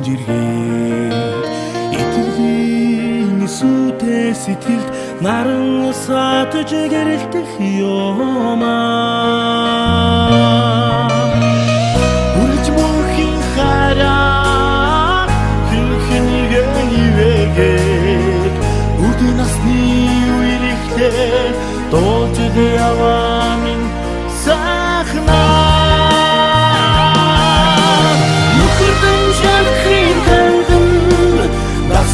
жиргээд итгэлийн сүтээ сэтгэлд наран сатж гэрэлтэх юмаа үрж мөнхийн хараа хинхэнийгэн ивэгээд үдийн насны үеийнхээ дуулж яваа минь сайхнаа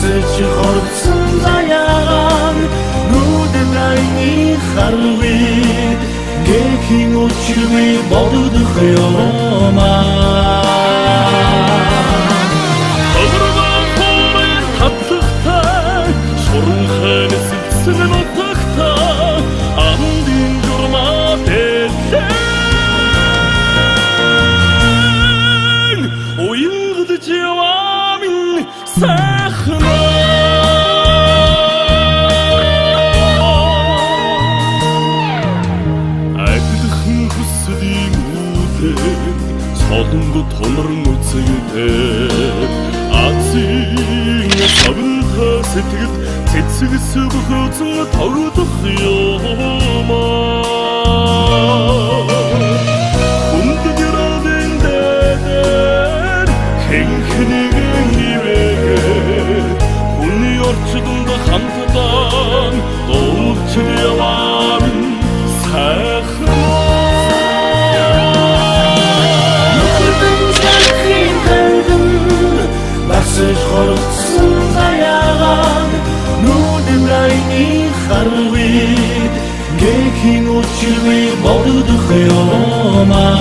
Насч хорсон заяан нүдэн айны харвид гэхийн өчрөө бодох юмаа Хавраа хорын татлахтай шуран хэн сэлсэн нутагтай андин журмаа дэлэн уянгад яваа минь Солонгод томрон үцэгтэй Азийн савнтай сэтгэд цэцэгс бөхөөцөн тогдох юмаа Хүндгэрэн дээр хэнхэнийгэн ивэгээд хүний орчинд хамтдаа дуулж яваа минь сайхан Насч хорсон заяан нүдэн айны харвид гэхийн өчрөө бодох юмаа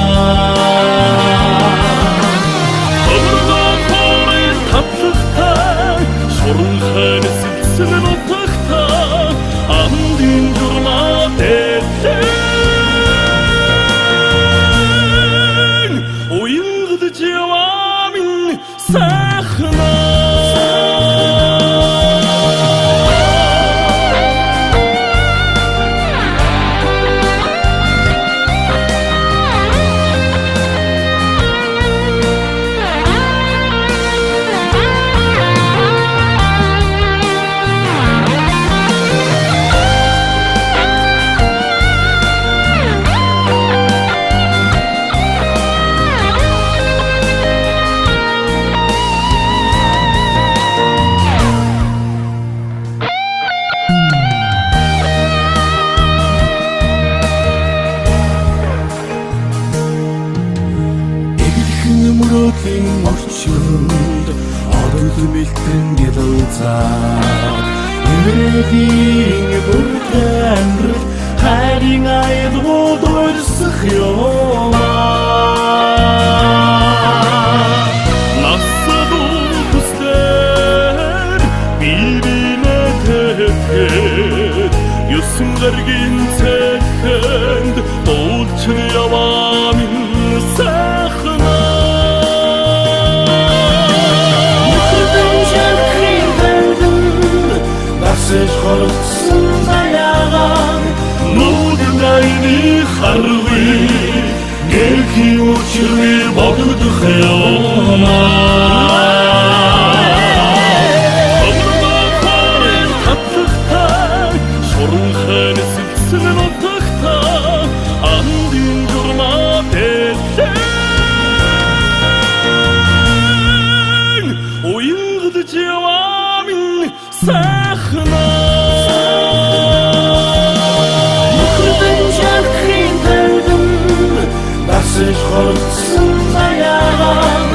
Хавраа хорын татлахтай шуран хэн сэлсэн нутагтай андин журмаа дэлэн уянгад яваа минь сайхнаа Мөрөдлийн орчинд одод мэлтэн гэлцаад Имрэлийн бүртээ амьдрал хайрын айлгууд өрсөх юмаа Насад үстээр бибинэ тэтгэд Юусэн гаргийн цэхэнд дуулж яваа минь сайхнаа Насч хорсон заяан нүдэн айны харвид гэхийн өчрөө бодох юмаа Хавраа хорын татлахтай шуран хэн сэлсэн нутагтай андин журмаа дэлэн уянгад яваа минь сайхнаа Насч хорсон заяан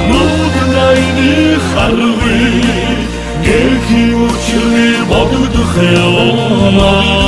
нүдэн айны харвид гэхийн өчрөө бодох юмаа